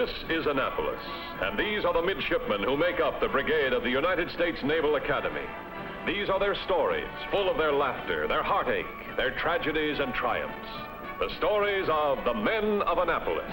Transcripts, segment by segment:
This is Annapolis, and these are the midshipmen who make up the brigade of the United States Naval Academy. These are their stories, full of their laughter, their heartache, their tragedies and triumphs. The stories of the men of Annapolis.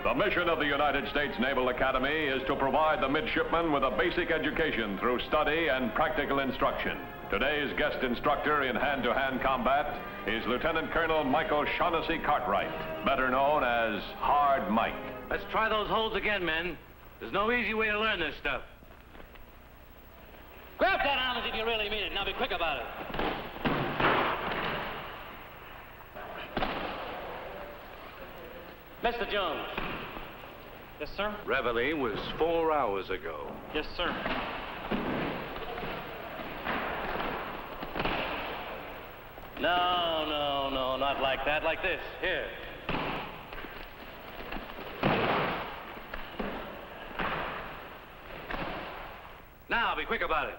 The mission of the United States Naval Academy is to provide the midshipmen with a basic education through study and practical instruction. Today's guest instructor in hand-to-hand combat is Lieutenant Colonel Michael Shaughnessy Cartwright, better known as Hard Mike. Let's try those holds again, men. There's no easy way to learn this stuff. Grab that arm as if you really mean it. Now be quick about it. Mr. Jones. Yes, sir? Reveille was 4 hours ago. Yes, sir. No, not like that. Like this. Here. Now, be quick about it.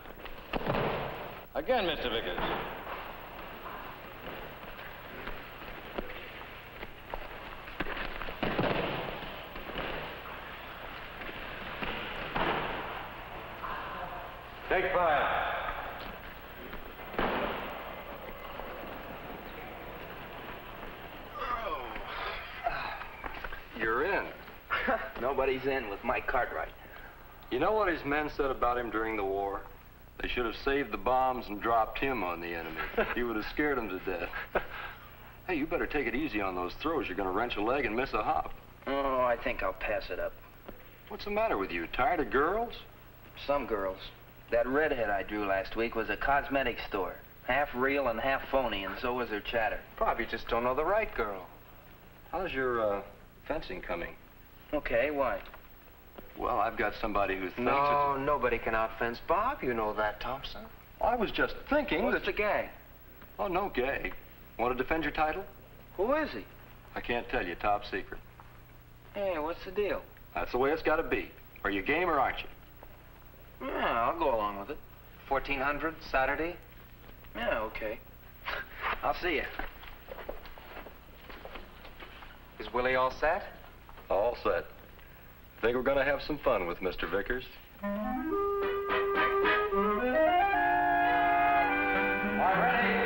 Again, Mr. Vickers. Take fire. You're in. Nobody's in with Mike Cartwright. You know what his men said about him during the war? They should have saved the bombs and dropped him on the enemy. He would have scared them to death. Hey, you better take it easy on those throws. You're going to wrench a leg and miss a hop. Oh, I think I'll pass it up. What's the matter with you? Tired of girls? Some girls. That redhead I drew last week was a cosmetic store. Half real and half phony, and so was her chatter. Probably just don't know the right girl. How's your, fencing coming? Okay, why? Well, I've got somebody who thinks No, nobody can outfence Bob. You know that, Thompson. I was just thinking What's the gag? Oh, no gag. Want to defend your title? Who is he? I can't tell you. Top secret. Hey, what's the deal? That's the way it's got to be. Are you game or aren't you? Yeah, I'll go along with it. 1400, Saturday? Yeah, okay. I'll see you. Is Willie all set? All set. Think we're going to have some fun with Mr. Vickers? All ready?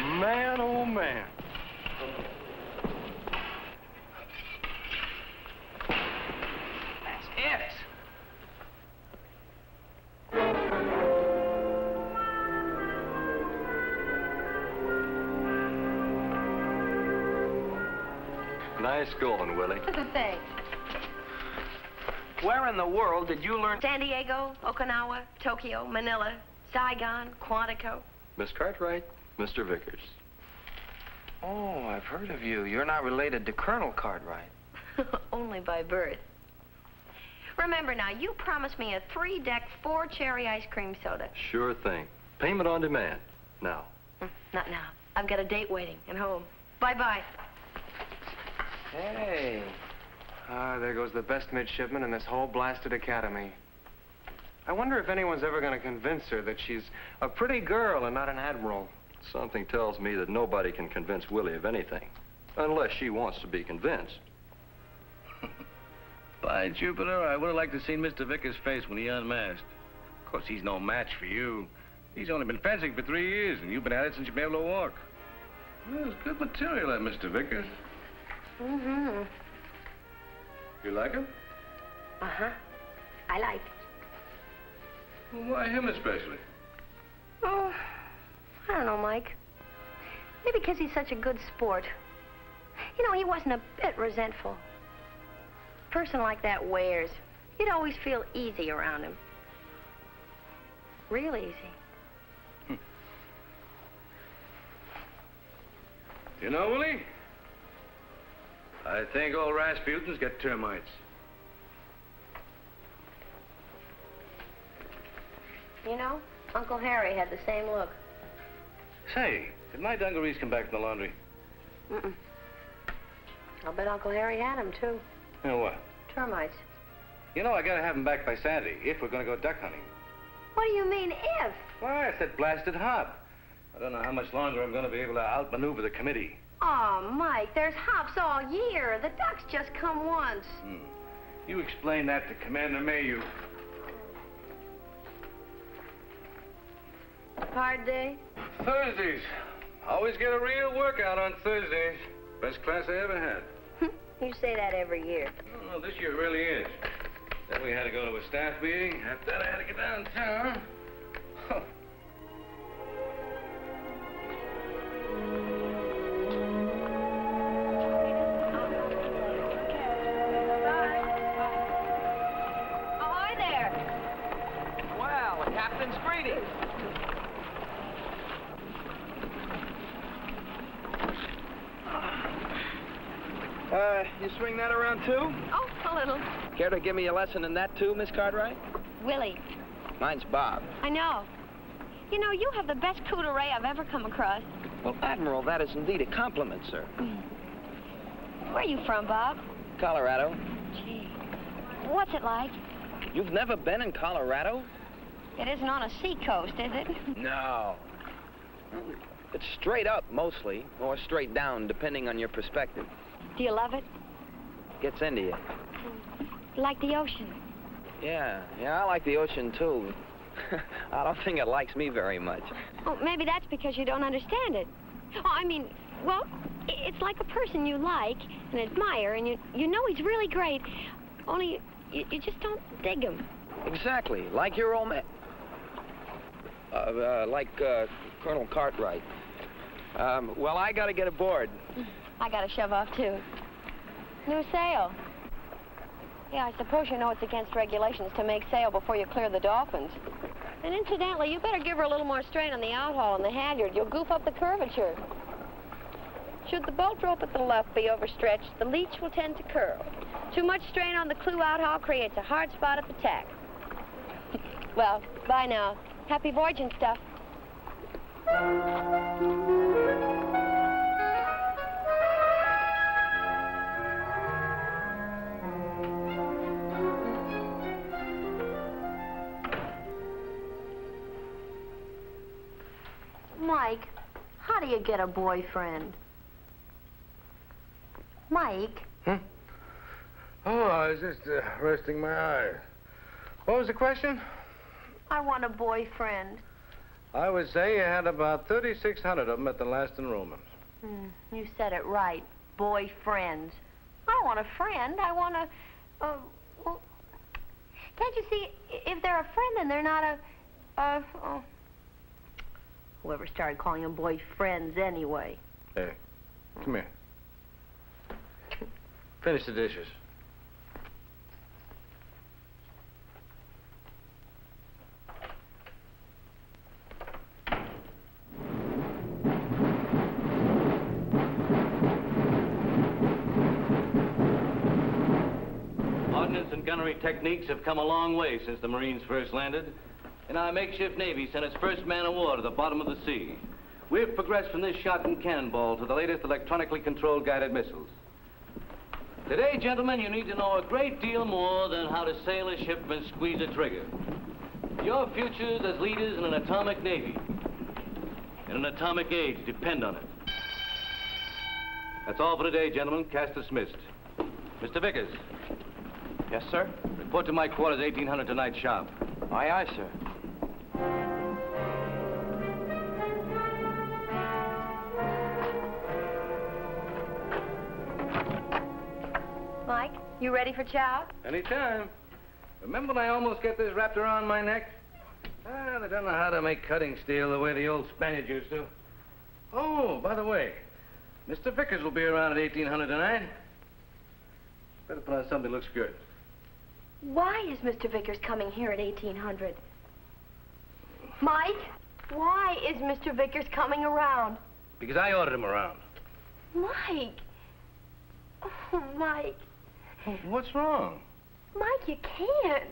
Man, oh, man. That's it. Nice going, Willie. Thanks. Where in the world did you learn? San Diego, Okinawa, Tokyo, Manila, Saigon, Quantico. Miss Cartwright, Mr. Vickers. Oh, I've heard of you. You're not related to Colonel Cartwright. Only by birth. Remember now, you promised me a 3-deck, 4-cherry ice cream soda. Sure thing. Payment on demand. Now. Not now. I've got a date waiting at home. Bye-bye. Hey. There goes the best midshipman in this whole blasted academy. I wonder if anyone's ever going to convince her that she's a pretty girl and not an admiral. Something tells me that nobody can convince Willie of anything. Unless she wants to be convinced. By Jupiter, I would have liked to see Mr. Vickers' face when he unmasked. Of course, he's no match for you. He's only been fencing for 3 years, and you've been at it since you've been able to walk. Well, it's good material, that Mr. Vickers. Mm-hmm. You like him? Uh-huh. I like. Well, why him especially? Oh, I don't know, Mike. Maybe because he's such a good sport. You know, he wasn't a bit resentful. A person like that wears. You'd always feel easy around him. Real easy. You know, Willie, I think old Rasputin's got termites. You know, Uncle Harry had the same look. Say, did my dungarees come back from the laundry? Mm-mm. I'll bet Uncle Harry had them, too. You know what? Termites. You know, I gotta have them back by Saturday, if we're gonna go duck hunting. What do you mean, if? Why, I said blasted hot. I don't know how much longer I'm gonna be able to outmaneuver the committee. Oh, Mike, there's hops all year. The ducks just come once. You explain that to Commander Mayhew. Hard day? Thursdays. Always get a real workout on Thursdays. Best class I ever had. You say that every year. Oh, this year really is. Then we had to go to a staff meeting. After that, I had to get downtown. Huh. Ahoy there. Well, the captain's greetings. You swing that around too? Oh, a little. Care to give me a lesson in that too, Miss Cartwright? Willie. Mine's Bob. I know. You know, you have the best coup d'oeil I've ever come across. Well, Admiral, that is indeed a compliment, sir. Where are you from, Bob? Colorado. Gee. What's it like? You've never been in Colorado? It isn't on a sea coast, is it? No. It's straight up, mostly, or straight down, depending on your perspective. Do you love it? Gets into you. You like the ocean? Yeah, I like the ocean, too. I don't think it likes me very much. Oh, maybe that's because you don't understand it. Oh, I mean, well, it's like a person you like and admire, and you know he's really great, only you just don't dig him. Exactly, like your old man. Colonel Cartwright. Well, I gotta get aboard. I gotta shove off, too. New sail. Yeah, I suppose you know it's against regulations to make sail before you clear the dolphins. And incidentally, you better give her a little more strain on the outhaul and the halyard. You'll goof up the curvature. Should the bolt rope at the left be overstretched, the leech will tend to curl. Too much strain on the clew outhaul creates a hard spot at the tack. Well, bye now. Happy voyage and stuff. Mike, how do you get a boyfriend? Mike? Oh, I was just resting my eyes. What was the question? I want a boyfriend. I would say you had about 3,600 of them at the last enrollment. You said it right. Boyfriends. I don't want a friend. I want a... well, can't you see, if they're a friend, then they're not a... Whoever started calling them boyfriends anyway. Hey, come here. Finish the dishes. Ordnance and gunnery techniques have come a long way since the Marines first landed, and our makeshift Navy sent its first man of war to the bottom of the sea. We've progressed from this shot and cannonball to the latest electronically controlled guided missiles. Today, gentlemen, you need to know a great deal more than how to sail a ship and squeeze a trigger. Your futures as leaders in an atomic Navy, in an atomic age, depend on it. That's all for today, gentlemen. Cast dismissed. Mr. Vickers. Yes, sir? Report to my quarters, 1800 tonight sharp. Aye, aye, sir. Mike, you ready for chow? Anytime. Remember when I almost got this wrapped around my neck? Ah, they don't know how to make cutting steel the way the old Spaniard used to. Oh, by the way, Mr. Vickers will be around at 1800 tonight. Better put on something that looks good. Why is Mr. Vickers coming here at 1800? Mike, why is Mr. Vickers coming around? Because I ordered him around. Mike. Oh, Mike. Oh, what's wrong? Mike, you can't.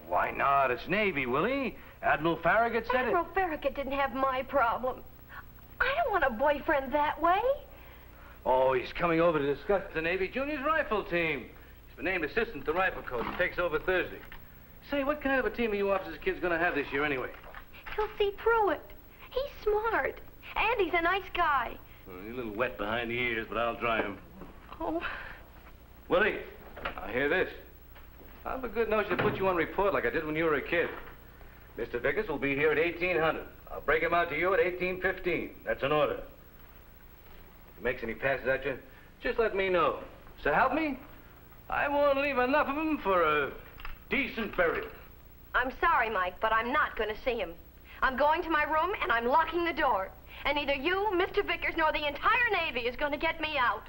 Why not? It's Navy, Willie. Admiral Farragut said Admiral Farragut didn't have my problem. I don't want a boyfriend that way. Oh, he's coming over to discuss the Navy Juniors rifle team. He's been named assistant to rifle coach. He takes over Thursday. Say, what kind of a team are you officers' kids going to have this year anyway? He'll see through it. He's smart. And he's a nice guy. Well, he's a little wet behind the ears, but I'll dry him. Oh. Willie, I hear this. I have a good notion to put you on report like I did when you were a kid. Mr. Vickers will be here at 1800. I'll break him out to you at 1815. That's an order. If he makes any passes at you, just let me know. So help me, I won't leave enough of him for a decent burial. I'm sorry, Mike, but I'm not going to see him. I'm going to my room, and I'm locking the door. And neither you, Mr. Vickers, nor the entire Navy is going to get me out.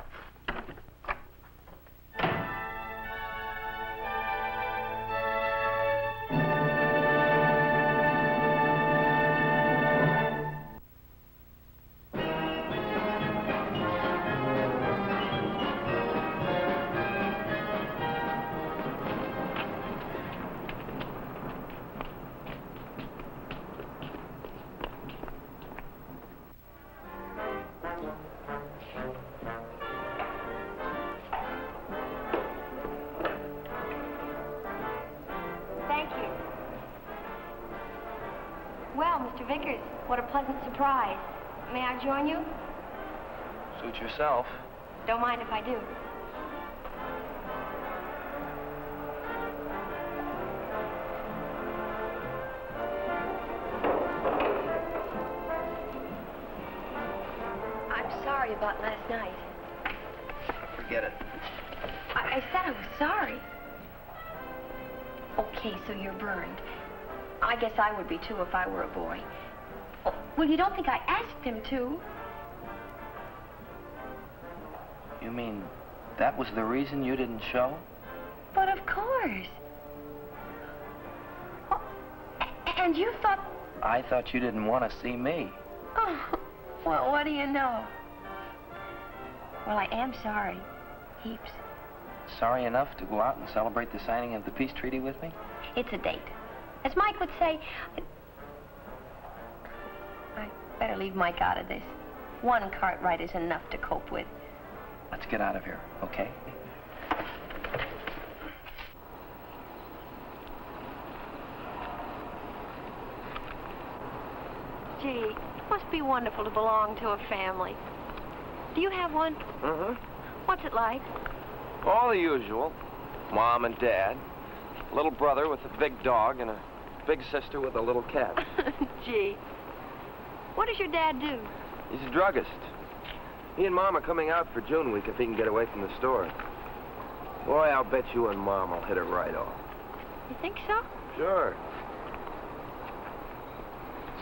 Mr. Vickers, what a pleasant surprise. May I join you? Suit yourself. Don't mind if I do. I'm sorry about last night. Forget it. I said I was sorry. Okay, so you're burned. I guess I would be, too, if I were a boy. Oh, well, you don't think I asked him to? You mean that was the reason you didn't show? But of course. Oh, and you thought... I thought you didn't want to see me. Oh, well, what do you know? Well, I am sorry. Heaps. Sorry enough to go out and celebrate the signing of the peace treaty with me? It's a date. As Mike would say, I better leave Mike out of this. One Cartwright is enough to cope with. Let's get out of here, okay? Gee, it must be wonderful to belong to a family. Do you have one? Mm-hmm. What's it like? All the usual. Mom and Dad. Little brother with a big dog and a big sister with a little cat. Gee. What does your dad do? He's a druggist. He and Mom are coming out for June week if he can get away from the store. Boy, I'll bet you and Mom will hit it right off. You think so? Sure.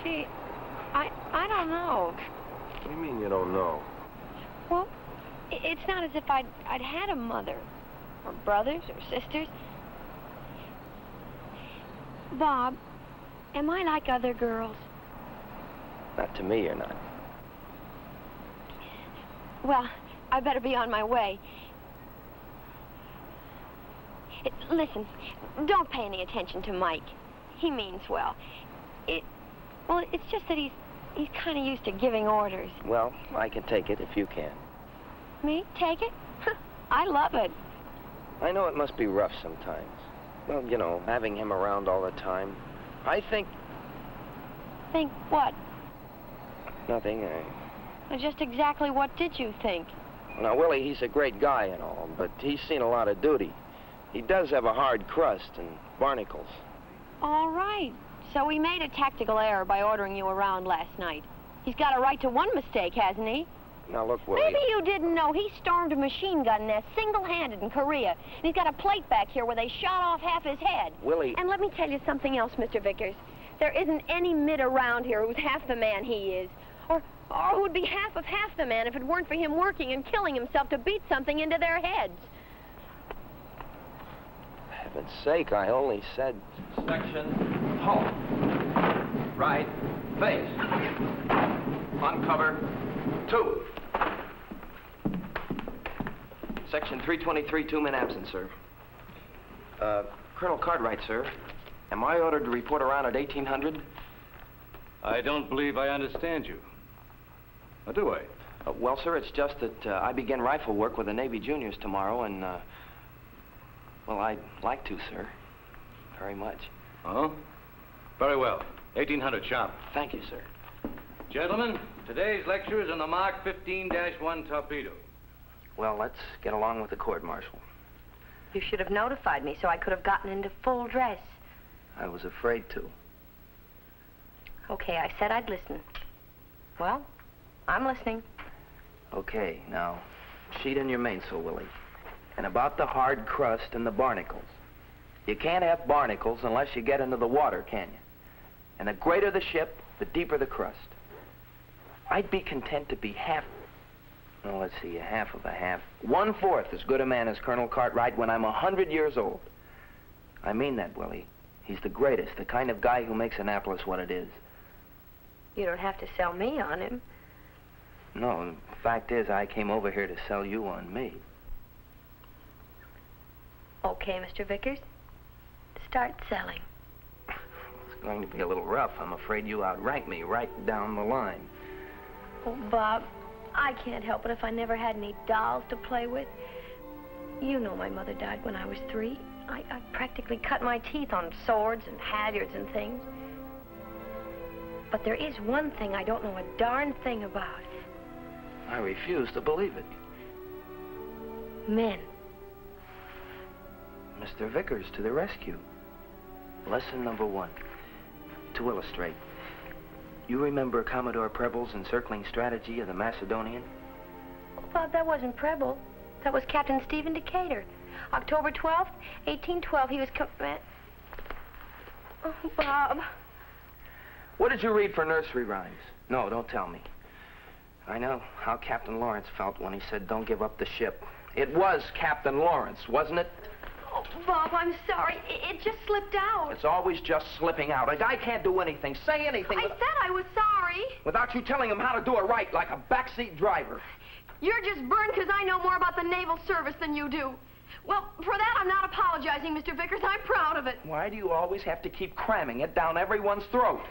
Gee, I don't know. What do you mean you don't know? Well, it's not as if I'd had a mother, or brothers, or sisters. Bob, am I like other girls? Not to me, you're not. Well, I better be on my way. Listen, don't pay any attention to Mike. He means well. Well, it's just that he's kind of used to giving orders. Well, I can take it if you can. Me? Take it? I love it. I know it must be rough sometimes. Well, you know, having him around all the time. I think... Think what? Nothing. Well, just exactly what did you think? Now, Willie, he's a great guy and all, but he's seen a lot of duty. He does have a hard crust and barnacles. All right. So he made a tactical error by ordering you around last night. He's got a right to one mistake, hasn't he? Now, look, Willie. Maybe you didn't know he stormed a machine gun nest single-handed in Korea. And he's got a plate back here where they shot off half his head. Willie. And let me tell you something else, Mr. Vickers. There isn't any mid around here who's half the man he is. Or who'd be half of half the man if it weren't for him working and killing himself to beat something into their heads. For heaven's sake, I only said... Section, halt. Right, face. Uncover, 2. Section 323, 2 men absent, sir. Colonel Cartwright, sir. Am I ordered to report around at 1800? I don't believe I understand you. Or do I? Well, sir, it's just that I begin rifle work with the Navy Juniors tomorrow, and, well, I'd like to, sir. Very much. Oh? Very well. 1800 sharp. Thank you, sir. Gentlemen, today's lecture is on the Mark 15-1 torpedo. Well, let's get along with the court-martial. You should have notified me so I could have gotten into full dress. I was afraid to. Okay, I said I'd listen. Well, I'm listening. Okay, now, sheet in your mainsail, Willie. And about the hard crust and the barnacles. You can't have barnacles unless you get into the water, can you? And the greater the ship, the deeper the crust. I'd be content to be half... Well, let's see, a half of a half. 1/4 as good a man as Colonel Cartwright when I'm 100 years old. I mean that, Willie. He's the greatest, the kind of guy who makes Annapolis what it is. You don't have to sell me on him. No, the fact is, I came over here to sell you on me. Okay, Mr. Vickers. Start selling. It's going to be a little rough. I'm afraid you outrank me right down the line. Oh, Bob, I can't help it if I never had any dolls to play with. You know my mother died when I was 3. I practically cut my teeth on swords and halyards and things. But there is one thing I don't know a darn thing about. I refuse to believe it. Men. Mr. Vickers to the rescue. Lesson number 1. To illustrate, you remember Commodore Preble's encircling strategy of the Macedonian? Oh, Bob, that wasn't Preble. That was Captain Stephen Decatur. October 12th, 1812, he was Oh, Bob. What did you read for nursery rhymes? No, don't tell me. I know how Captain Lawrence felt when he said, don't give up the ship. It was Captain Lawrence, wasn't it? Oh, Bob, I'm sorry. It just slipped out. It's always just slipping out. A guy can't do anything, say anything. I said I was sorry. Without you telling him how to do it right, like a backseat driver. You're just burned because I know more about the naval service than you do. Well, for that, I'm not apologizing, Mr. Vickers. I'm proud of it. Why do you always have to keep cramming it down everyone's throat?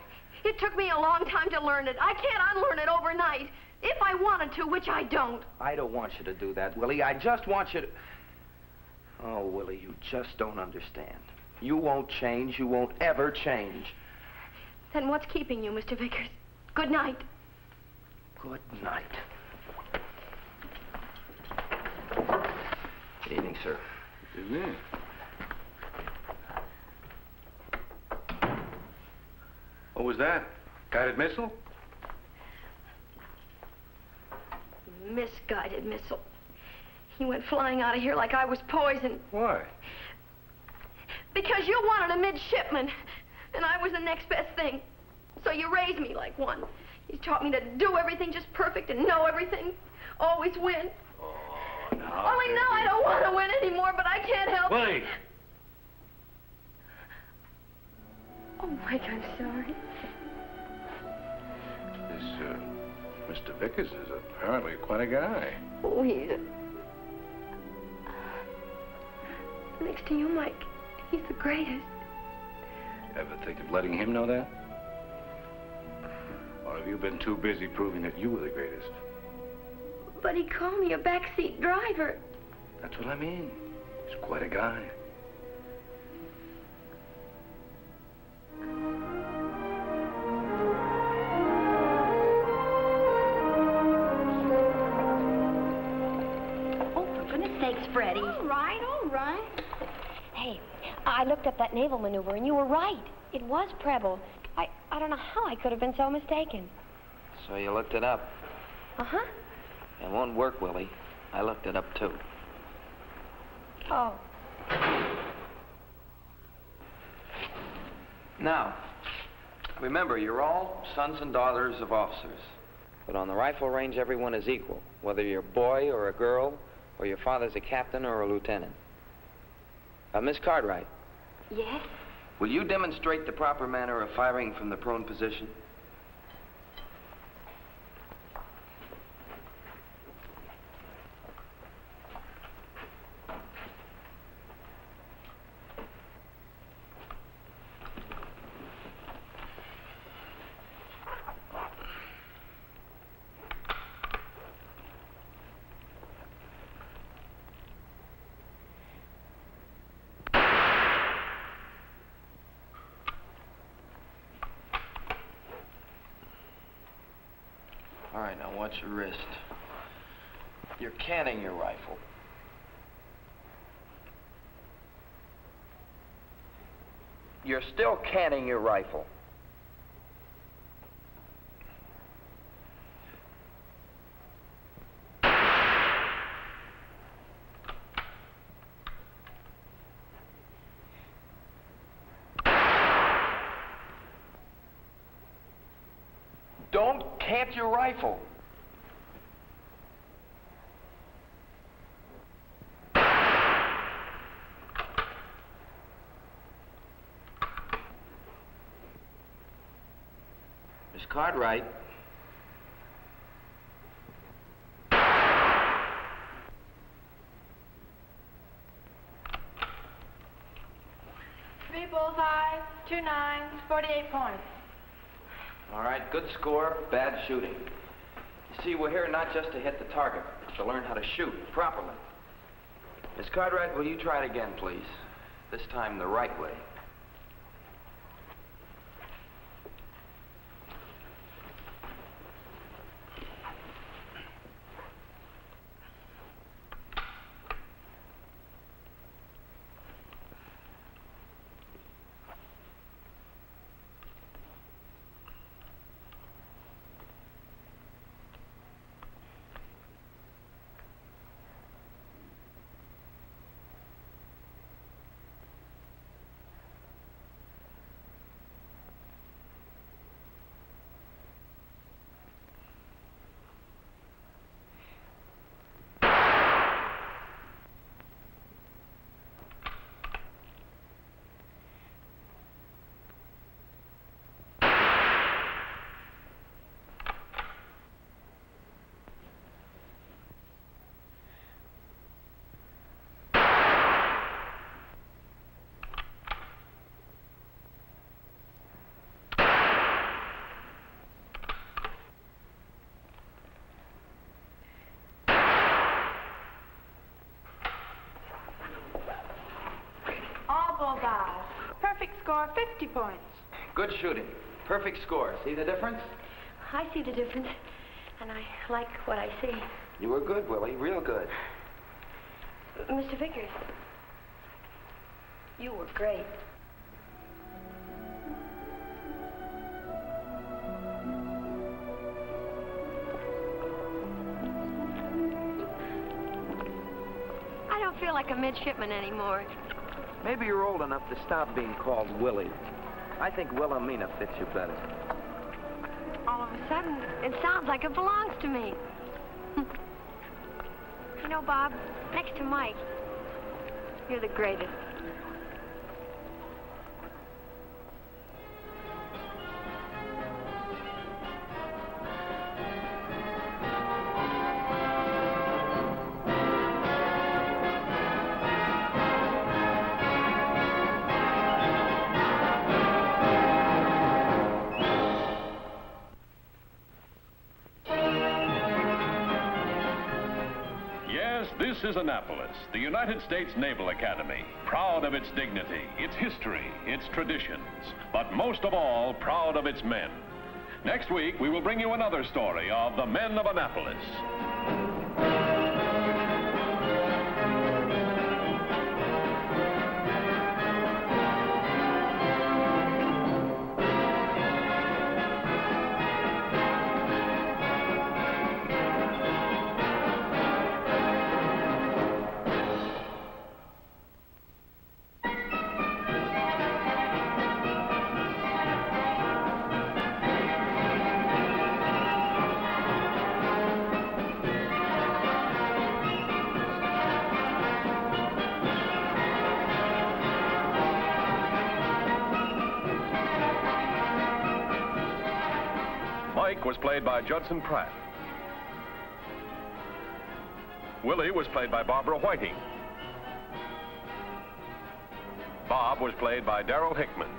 It took me a long time to learn it. I can't unlearn it overnight. If I wanted to, which I don't. I don't want you to do that, Willie. I just want you to... Oh, Willie, you just don't understand. You won't change. You won't ever change. Then what's keeping you, Mr. Vickers? Good night. Good night. Good evening, sir. Good evening. What was that? Guided missile? Misguided missile. He went flying out of here like I was poison. Why? Because you wanted a midshipman, and I was the next best thing. So you raised me like one. You taught me to do everything just perfect and know everything. Always win. Oh, now. Only now I don't want to win anymore, but I can't help it. Willie! Oh, Mike, I'm sorry. This, Mr. Vickers is apparently quite a guy. Oh, he's next to you, Mike, he's the greatest. Ever think of letting him know that? Or have you been too busy proving that you were the greatest? But he called me a backseat driver. That's what I mean. He's quite a guy. Oh, for goodness sakes, Freddie. All right, all right. Hey, I looked up that naval maneuver, and you were right. It was Preble. I don't know how I could have been so mistaken. So you looked it up? Uh-huh. It won't work, Willie. I looked it up, too. Oh. Now, remember, you're all sons and daughters of officers. But on the rifle range, everyone is equal, whether you're a boy or a girl, or your father's a captain or a lieutenant. Miss Cartwright. Yes? Will you demonstrate the proper manner of firing from the prone position? All right, now watch your wrist. You're canning your rifle. You're still canning your rifle. Don't cant your rifle. Miss Cartwright. Three bullseyes, 2 9s, 48 points. All right, good score, bad shooting. You see, we're here not just to hit the target, but to learn how to shoot properly. Miss Cartwright, will you try it again, please? This time the right way. All bullseyes. Perfect score, 50 points. Good shooting. Perfect score. See the difference? I see the difference, and I like what I see. You were good, Willie. Real good. Mr. Vickers, you were great. I don't feel like a midshipman anymore. Maybe you're old enough to stop being called Willie. I think Wilhelmina fits you better. All of a sudden, it sounds like it belongs to me. You know, Bob, next to Mike, you're the greatest. This is Annapolis, the United States Naval Academy, proud of its dignity, its history, its traditions, but most of all, proud of its men. Next week, we will bring you another story of the men of Annapolis. Mike was played by Judson Pratt. Willie was played by Barbara Whiting. Bob was played by Darrell Hickman.